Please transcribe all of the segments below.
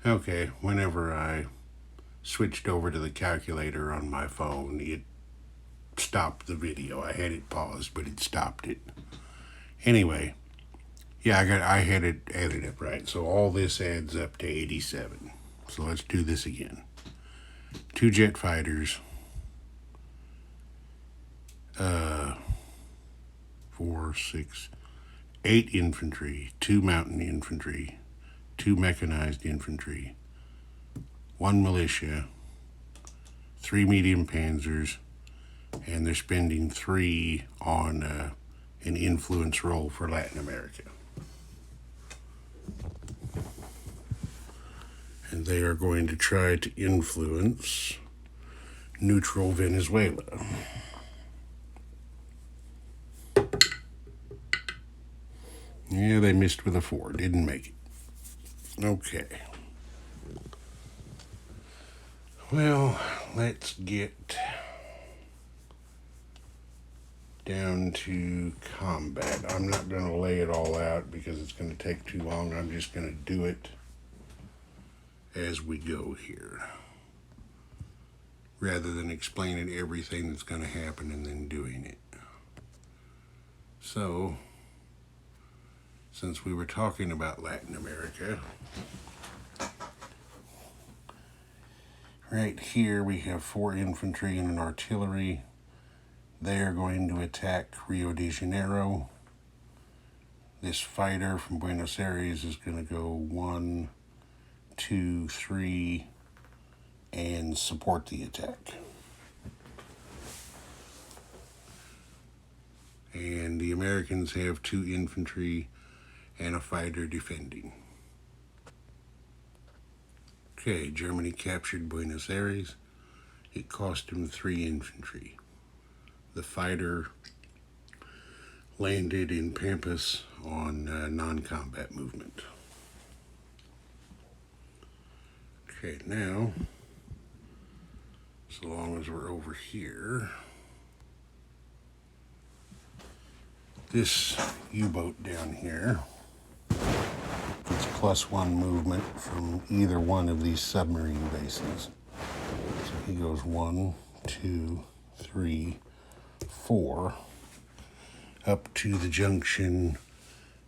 Okay, whenever I switched over to the calculator on my phone, it stopped the video. I had it paused, but it stopped it. Anyway, yeah, I had it added up right. So all this adds up to 87. So let's do this again. 2 jet fighters, uh, 4, 6, 8 infantry, 2 mountain infantry, 2 mechanized infantry, 1 militia, 3 medium panzers, and they're spending 3 on an influence role for Latin America. And they are going to try to influence neutral Venezuela. Yeah, they missed with a 4, didn't make it. Okay. Well, let's get down to combat. I'm not going to lay it all out because it's going to take too long. I'm just going to do it as we go here, rather than explaining everything that's going to happen and then doing it. So, since we were talking about Latin America, right here we have 4 infantry and an artillery. They are going to attack Rio de Janeiro. This fighter from Buenos Aires is going to go 1, 2, 3, and support the attack. And the Americans have 2 infantry and a fighter defending. Okay, Germany captured Buenos Aires. It cost them 3 infantry. The fighter landed in Pampas on non-combat movement. Okay, now, so long as we're over here, this U-boat down here gets +1 movement from either one of these submarine bases. So he goes 1, 2, 3, 4, up to the junction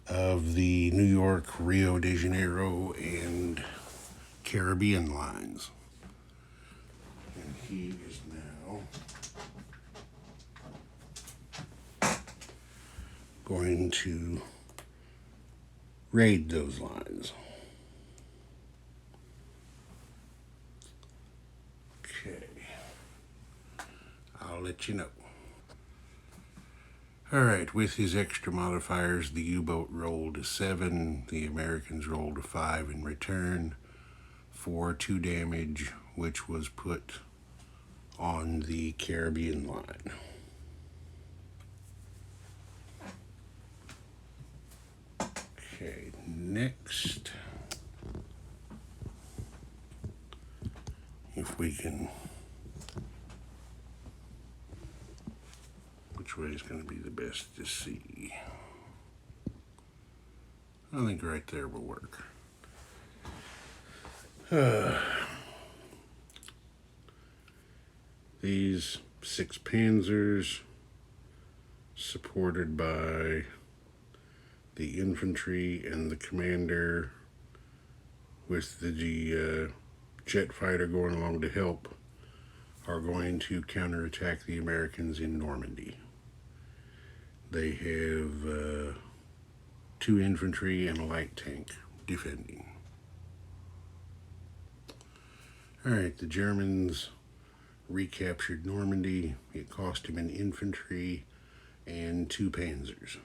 of the New York, Rio de Janeiro, and Caribbean lines. And he is now going to raid those lines. Okay. I'll let you know. Alright, with his extra modifiers, the U-boat rolled a 7, the Americans rolled a 5 in return for 2 damage, which was put on the Caribbean line. Okay, next, if we can, which way is going to be the best to see? I think right there will work. These 6 panzers, supported by the infantry and the commander, with the jet fighter going along to help, are going to counterattack the Americans in Normandy. They have 2 infantry and a light tank defending. Alright, the Germans recaptured Normandy. It cost him an infantry and 2 panzers.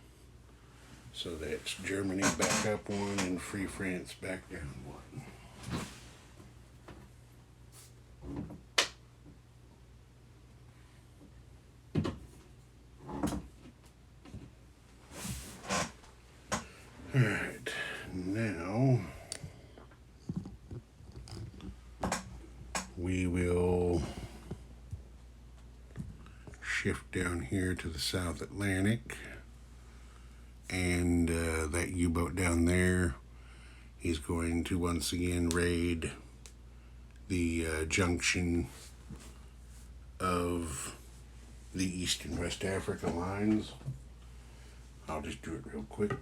So that's Germany back up 1 and Free France back down 1. Alright, now we will shift down here to the South Atlantic, and that U-boat down there He's going to once again raid the junction of the East and West Africa lines. I'll just do it real quick.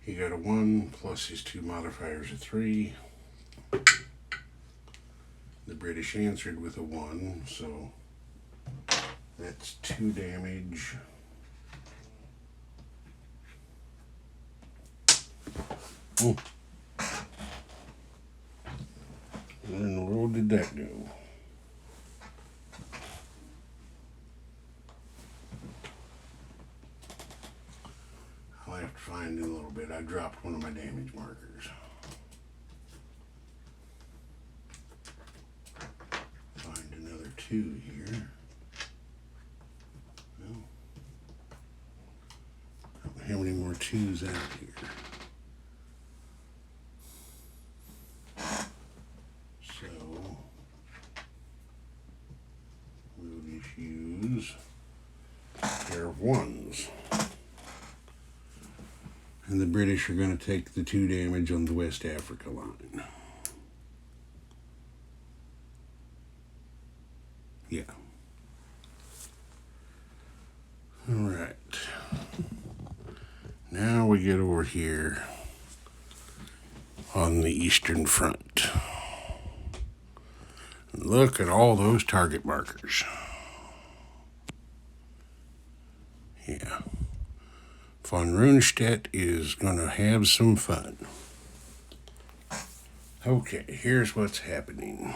He got a 1 plus his 2 modifiers, a 3. The British answered with a 1, so that's 2 damage. Oh. What in the world did that do? I'll have to find in a little bit. I dropped one of my damage markers. Find another 2 here. Well, how many more 2s out here? So we'll just use a pair of 1s. And the British are going to take the 2 damage on the West Africa line. Yeah. All right. Now we get over here on the Eastern Front. Look at all those target markers. Yeah. Von Rundstedt is going to have some fun. Okay, here's what's happening.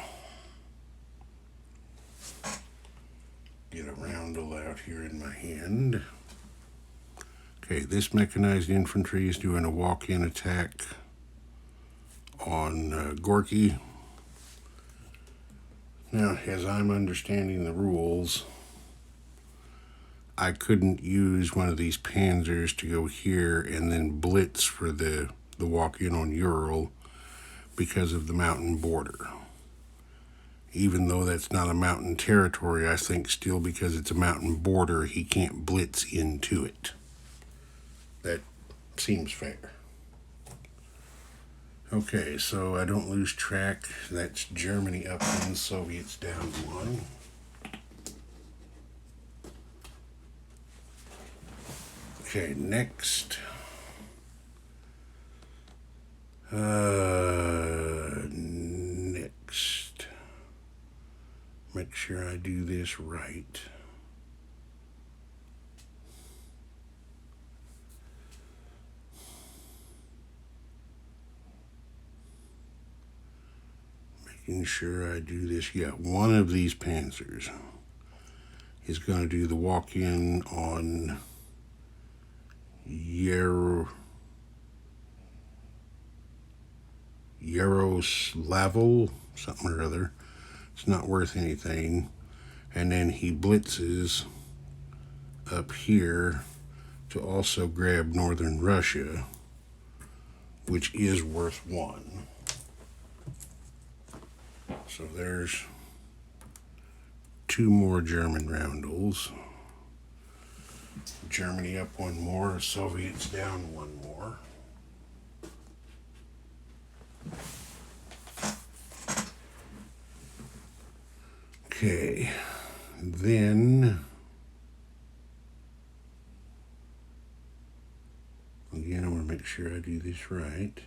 Get a roundel out here in my hand. Okay, this mechanized infantry is doing a walk-in attack on Gorky. Now, as I'm understanding the rules, I couldn't use one of these panzers to go here and then blitz for the walk-in on Ural because of the mountain border. Even though that's not a mountain territory, I think still because it's a mountain border, he can't blitz into it. That seems fair. Okay, so I don't lose track. That's Germany up and Soviets down 1. Okay, next. Next. Make sure I do this right. Making sure I do this. Yeah, one of these panzers is going to do the walk-in on Yaroslavel, something or other. It's not worth anything. And then he blitzes up here to also grab northern Russia, which is worth 1. So there's 2 more German roundels. Germany up 1 more, Soviets down 1 more. Okay, then again, I'm going to make sure I do this right.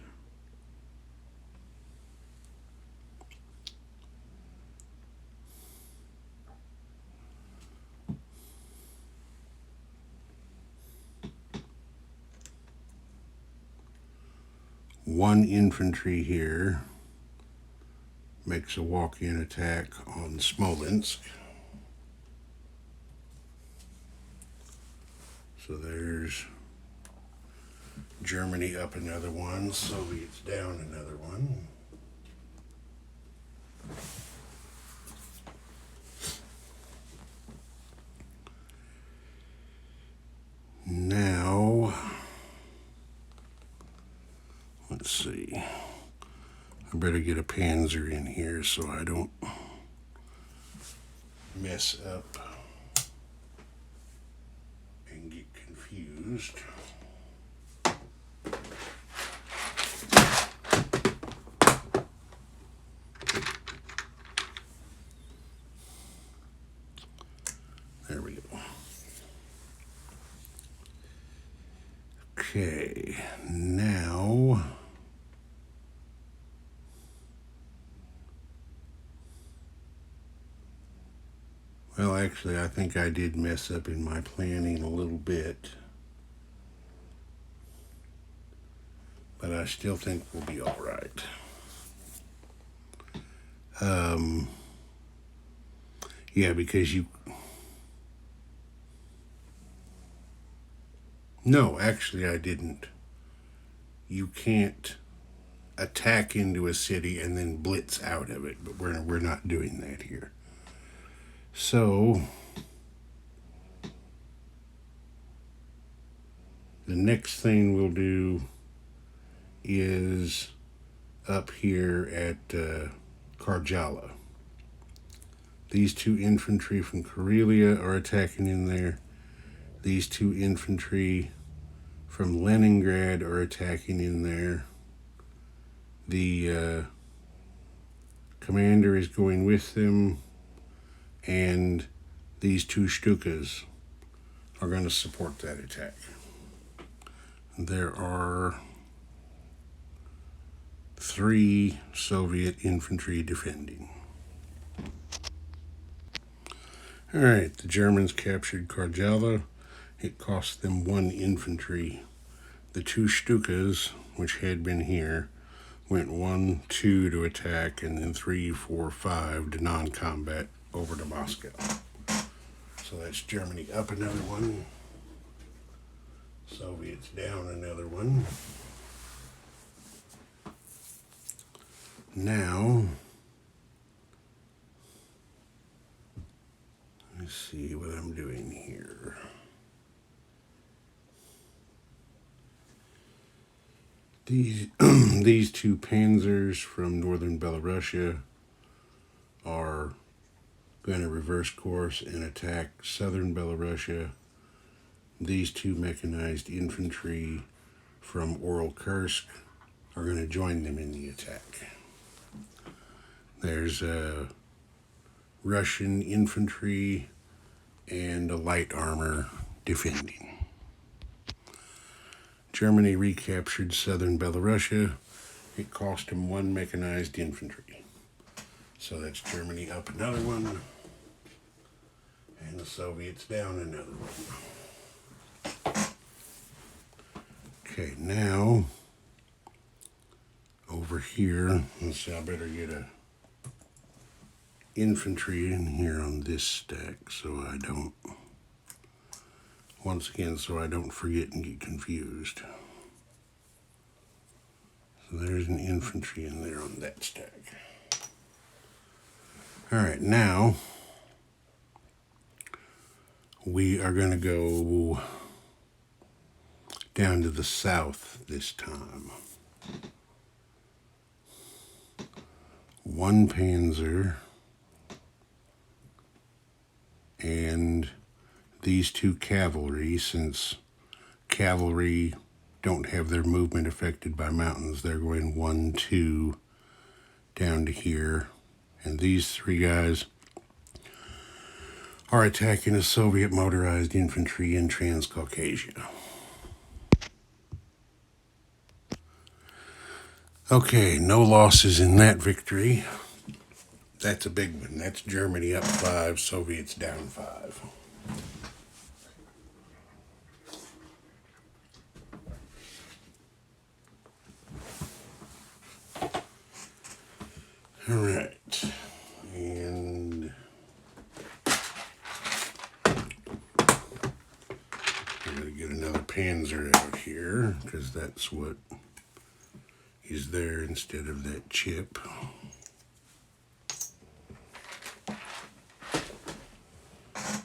One infantry here makes a walk-in attack on Smolensk. So there's Germany up another 1, Soviets down another 1. Now, let's see. I better get a panzer in here so I don't mess up and get confused. actually, I think I did mess up in my planning a little bit. But I still think we'll be all right. Yeah, because no, actually I didn't. You can't attack into a city and then blitz out of it, but we're not doing that here. So the next thing we'll do is up here at Karjala. These two infantry from Karelia are attacking in there. These two infantry from Leningrad are attacking in there. The commander is going with them, and these two Stukas are going to support that attack. There are 3 Soviet infantry defending. All right, the Germans captured Karjala. It cost them 1 infantry. The 2 Stukas, which had been here, went 1, 2 to attack, and then 3, 4, 5 to non-combat over to Moscow. So that's Germany up another one. Soviets down another one. Now, let's see what I'm doing here. These 2 panzers from northern Belarusia are going to reverse course and attack southern Belarusia. These 2 mechanized infantry from Oral-Kursk are going to join them in the attack. There's Russian infantry and a light armor defending. Germany recaptured southern Belarusia. It cost them 1 mechanized infantry. So that's Germany up another one, and the Soviets down another one. Okay, now over here, let's see, I better get a infantry in here on this stack so I don't, once again, so I don't forget and get confused. So there's an infantry in there on that stack. All right, now we are going to go down to the south this time. 1 panzer and these 2 cavalry, since cavalry don't have their movement affected by mountains, they're going 1, 2 down to here. And these 3 guys are attacking a Soviet motorized infantry in Transcaucasia. Okay, no losses in that victory. That's a big one. That's Germany up 5, Soviets down 5. All right, and I'm going to get another panzer out here because that's what is there instead of that chip.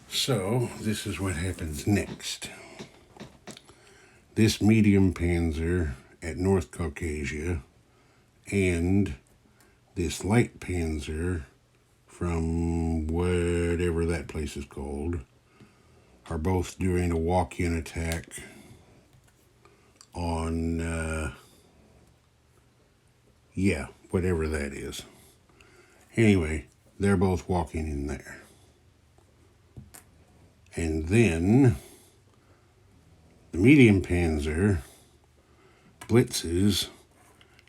So this is what happens next. This medium panzer at North Caucasia and this light panzer from whatever that place is called are both doing a walk-in attack on, yeah, whatever that is. Anyway, they're both walking in there. And then the medium panzer blitzes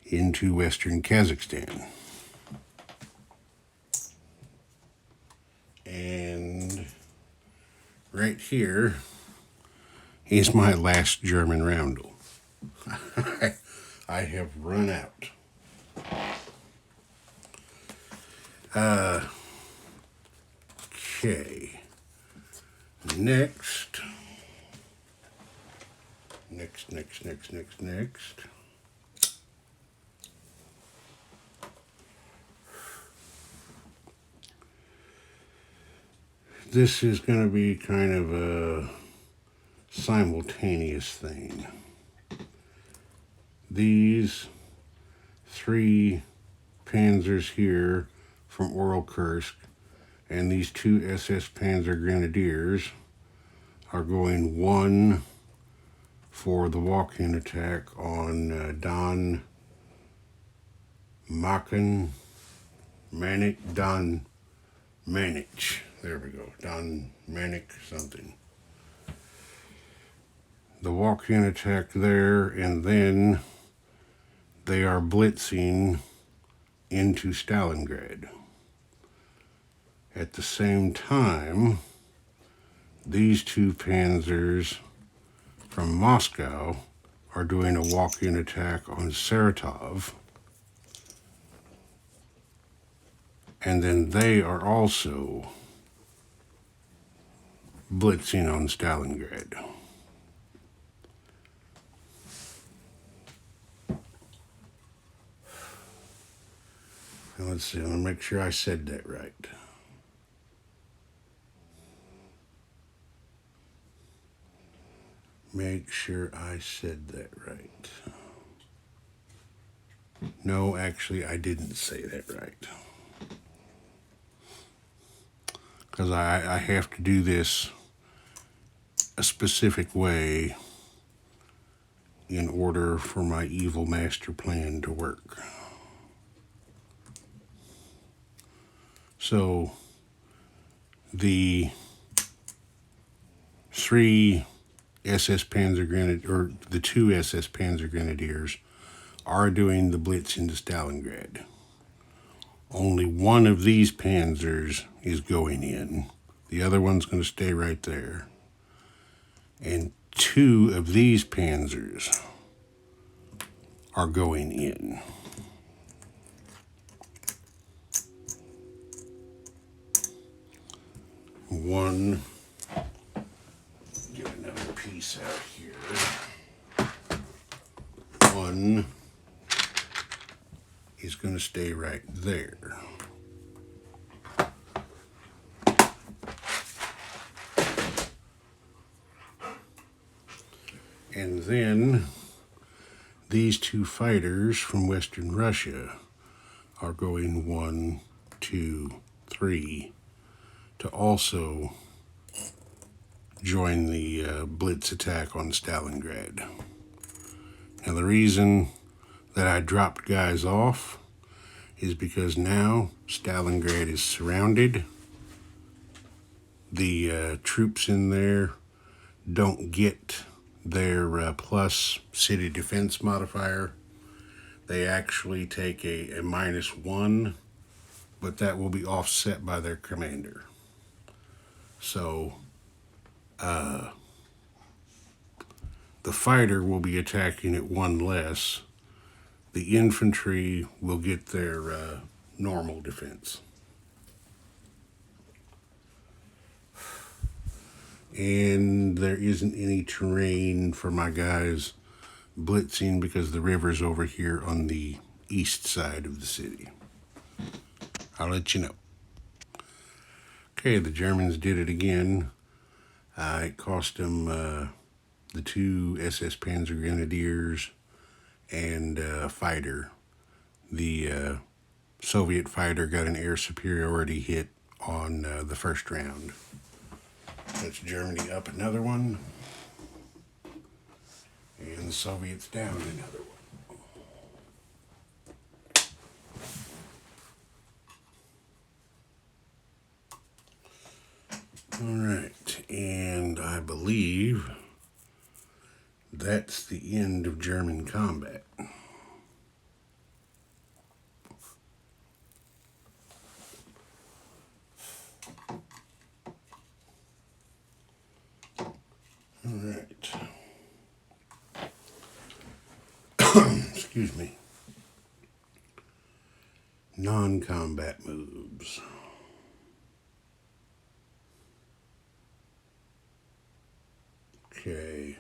into western Kazakhstan. And right here is my last German roundel. I have run out. Okay. Next. This is going to be kind of a simultaneous thing. These 3 Panzers here from Oral Kursk and these 2 SS Panzer Grenadiers are going 1 for the walk-in attack on Don Manich. There we go. Don Manich something. The walk-in attack there, and then they are blitzing into Stalingrad. At the same time, these 2 panzers from Moscow are doing a walk-in attack on Saratov, and then they are also blitzing on Stalingrad. Now let's see, I'm going to make sure I said that right. Make sure I said that right. No, actually, I didn't say that right. Because I have to do this a specific way in order for my evil master plan to work. So, the 3 SS Panzer Grenadiers, or the 2 SS Panzer Grenadiers, are doing the blitz into Stalingrad. Only one of these panzers is going in. The other one's going to stay right there. And 2 of these panzers are going in. One, get another piece out here. One is going to stay right there. And then these 2 fighters from Western Russia are going 1, 2, 3 to also join the blitz attack on Stalingrad. Now the reason that I dropped guys off is because now Stalingrad is surrounded. The troops in there don't get their plus city defense modifier. They actually take a -1, but that will be offset by their commander. So the fighter will be attacking at 1 less. The infantry will get their normal defense. And there isn't any terrain for my guys blitzing because the river's over here on the east side of the city. I'll let you know. Okay, the Germans did it again. It cost them the 2 SS Panzer Grenadiers and fighter. The Soviet fighter got an air superiority hit on the first round. That's Germany up another one, and the Soviets down another one. All right, and I believe that's the end of German combat. excuse me, non-combat moves. Okay.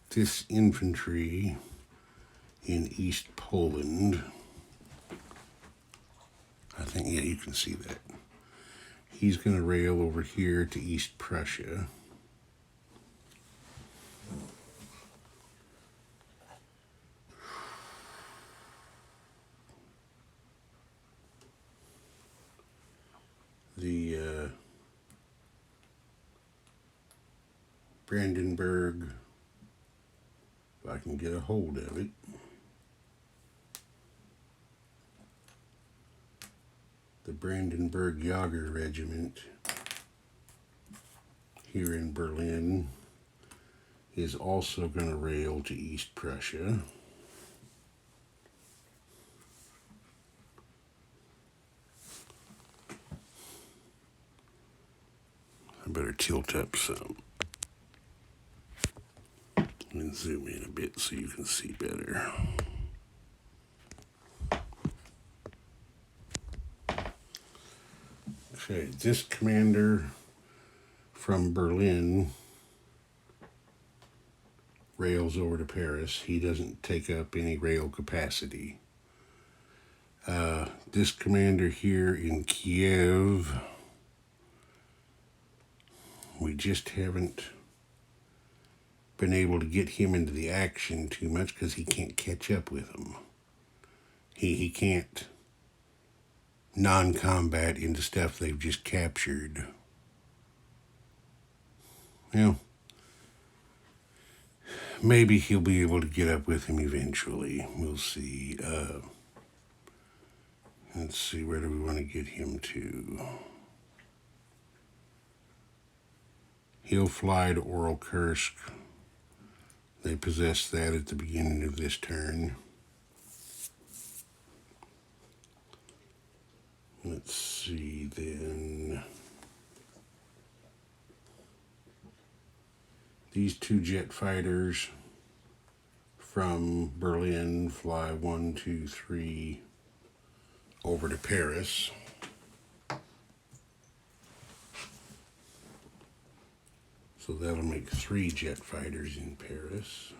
This infantry in East Poland, I think, yeah, you can see that. He's going to rail over here to East Prussia. The Brandenburg, if I can get a hold of it. The Brandenburg Jager Regiment here in Berlin is also going to rail to East Prussia. I better tilt up some and zoom in a bit so you can see better. Okay, this commander from Berlin rails over to Paris. He doesn't take up any rail capacity. This commander here in Kiev, we just haven't been able to get him into the action too much because he can't catch up with them. He can't non-combat into stuff they've just captured. Well, maybe he'll be able to get up with him eventually. We'll see. Let's see, where do we want to get him to? He'll fly to Orel-Kursk. They possess that at the beginning of this turn. Let's see then. These two jet fighters from Berlin fly 1, 2, 3 over to Paris. So that'll make 3 jet fighters in Paris.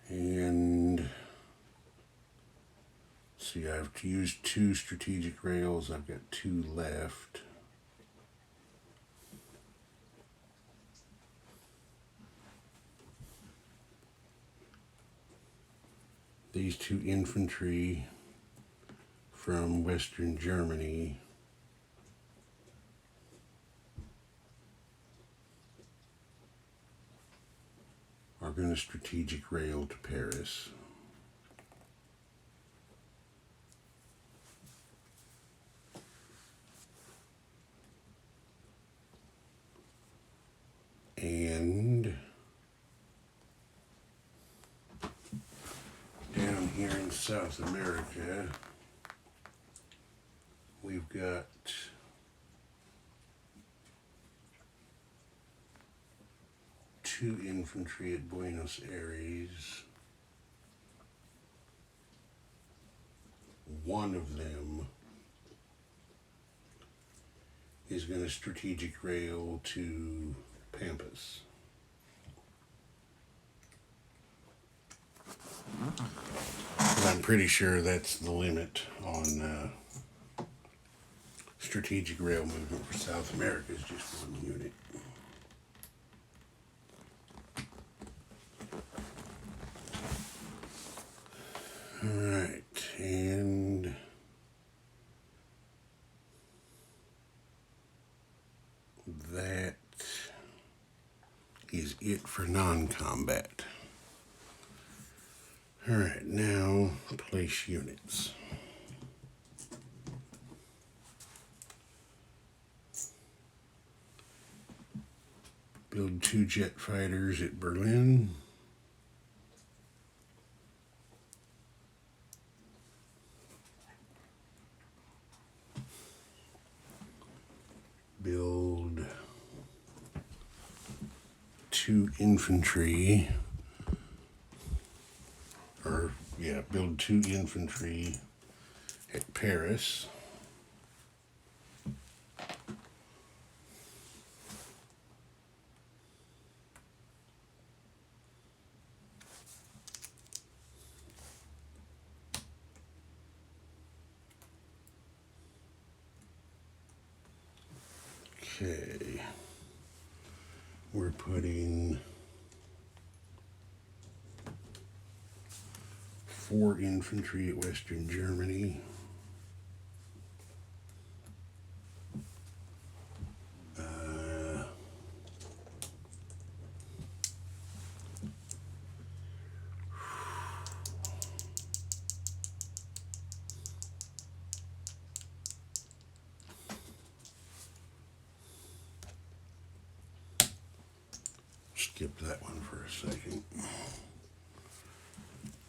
And see, I've used 2 strategic rails. I've got 2 left. These 2 infantry from Western Germany are going to strategic rail to Paris. And down here in South America, we've got two infantry at Buenos Aires. One of them is going to strategic rail to Pampas. But I'm pretty sure that's the limit on strategic rail movement for South America, is just 1 unit. All right, and that is it for non-combat. All right, now place units. Build 2 jet fighters at Berlin. Build 2 infantry, build 2 infantry at Paris. Okay, we're putting 4 infantry at Western Germany.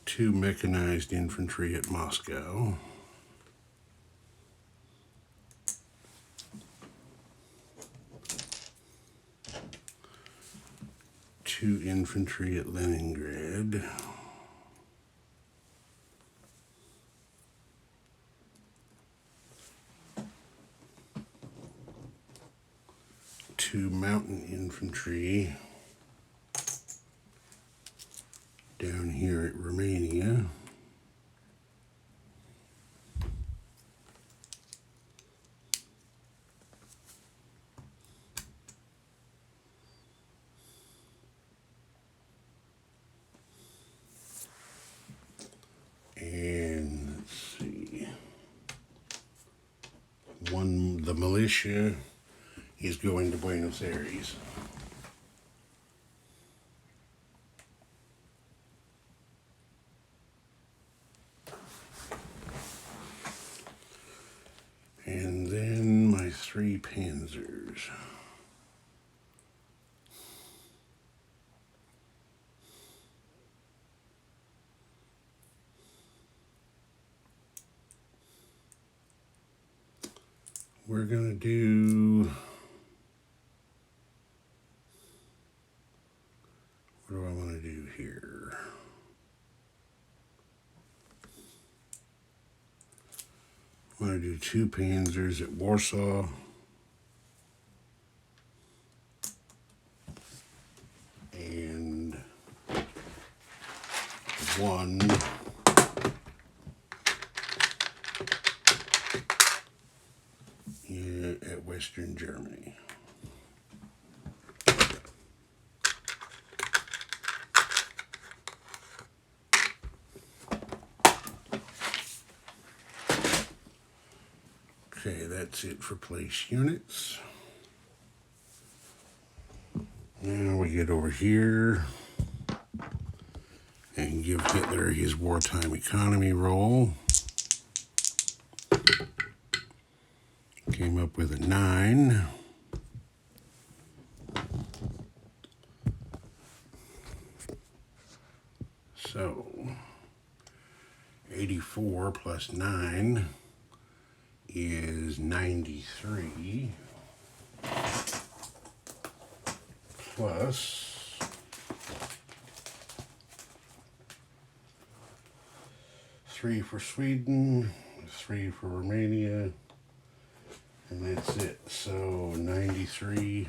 2 mechanized infantry at Moscow. 2 infantry at Leningrad. 2 mountain infantry down here at Romania. And let's see, the militia is going to Buenos Aires. And then my 3 panzers. We're going to do, what do I want to do here? I want to do 2 panzers at Warsaw. And 1 at Western Germany. Okay, that's it for place units. Now we get over here and give Hitler his wartime economy roll. Came up with a 9. So 84 plus 9 is 93, plus 3 for Sweden, 3 for Romania, and that's it. So 93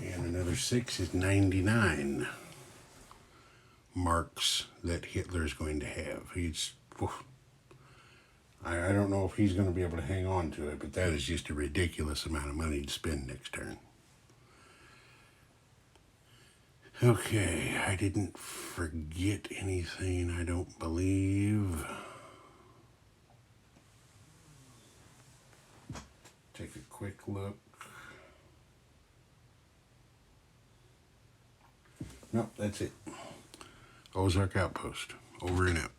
and another 6 is 99 marks that Hitler's going to have. I don't know if he's going to be able to hang on to it, but that is just a ridiculous amount of money to spend next turn. Okay, I didn't forget anything, I don't believe. Take a quick look. Nope, that's it. Ozark Outpost, over and out.